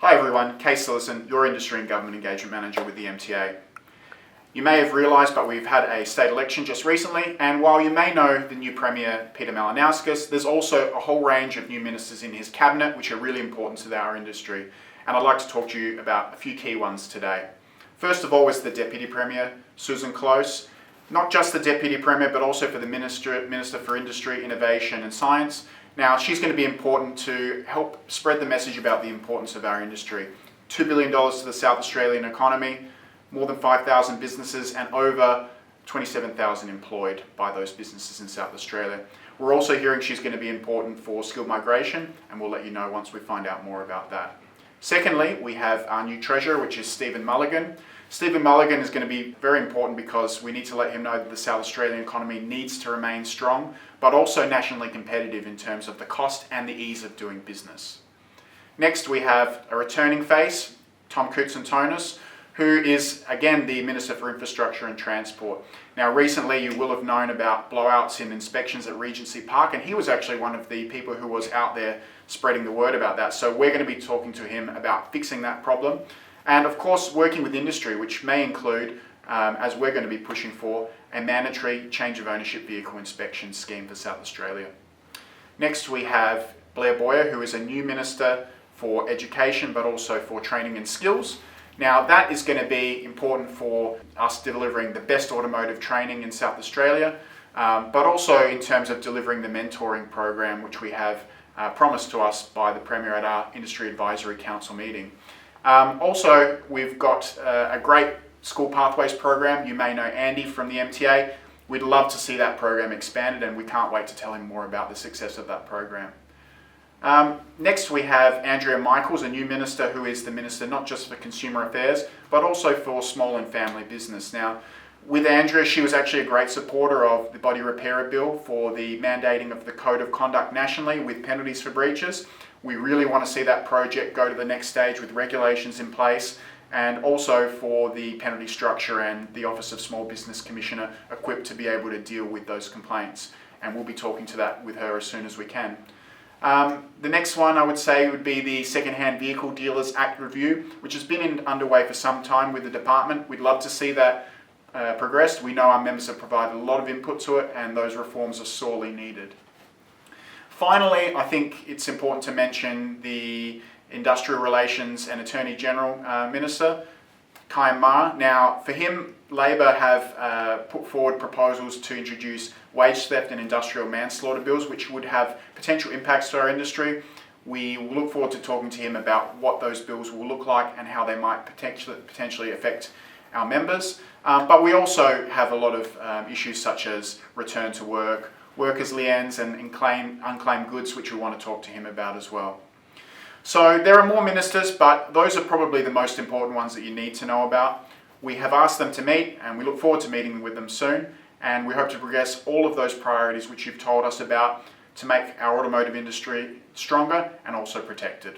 Hi everyone, Kaes Cilessen, your Industry and Government Engagement Manager with the MTA. You may have realised, but we've had a state election just recently, and while you may know the new Premier, Peter Malinauskas, there's also a whole range of new ministers in his cabinet which are really important to our industry, and I'd like to talk to you about a few key ones today. First of all is the Deputy Premier, Susan Close. Not just the Deputy Premier, but also for the Minister for Industry, Innovation and Science. Now, she's going to be important to help spread the message about the importance of our industry. $2 billion to the South Australian economy, more than 5,000 businesses and over 27,000 employed by those businesses in South Australia. We're also hearing she's going to be important for skilled migration, and we'll let you know once we find out more about that. Secondly, we have our new Treasurer, which is Stephen Mulligan. Stephen Mulligan is going to be very important because we need to let him know that the South Australian economy needs to remain strong, but also nationally competitive in terms of the cost and the ease of doing business. Next, we have a returning face, Tom Kutzentonis, who is, again, the Minister for Infrastructure and Transport. Now, recently you will have known about blowouts in inspections at Regency Park, and he was actually one of the people who was out there spreading the word about that. So we're going to be talking to him about fixing that problem. And of course, working with industry, which may include, as we're going to be pushing for, a mandatory change of ownership vehicle inspection scheme for South Australia. Next, we have Blair Boyer, who is a new Minister for Education, but also for Training and Skills. Now, that is going to be important for us delivering the best automotive training in South Australia, but also in terms of delivering the mentoring program, which we have promised to us by the Premier at our Industry Advisory Council meeting. Also, we've got a great school pathways program. You may know Andy from the MTA. We'd love to see that program expanded, and we can't wait to tell him more about the success of that program. Next, we have Andrea Michaels, a new minister who is the Minister not just for Consumer Affairs, but also for small and family business. Now, with Andrea, she was actually a great supporter of the Body Repairer Bill for the mandating of the Code of Conduct nationally with penalties for breaches. We really want to see that project go to the next stage with regulations in place, and also for the penalty structure and the Office of Small Business Commissioner equipped to be able to deal with those complaints. And we'll be talking to that with her as soon as we can. The next one I would say would be the Second-Hand Vehicle Dealers Act review, which has been underway for some time with the department. We'd love to see that progressed. We know our members have provided a lot of input to it, and those reforms are sorely needed. Finally, I think it's important to mention the Industrial Relations and Attorney General Minister, Kai Ma. Now, for him, Labor have put forward proposals to introduce wage theft and industrial manslaughter bills, which would have potential impacts to our industry. We will look forward to talking to him about what those bills will look like and how they might potentially affect our members. But we also have a lot of issues such as return to work, workers' liens and unclaimed goods, which we want to talk to him about as well. So there are more ministers, but those are probably the most important ones that you need to know about. We have asked them to meet, and we look forward to meeting with them soon, and we hope to progress all of those priorities which you've told us about to make our automotive industry stronger and also protected.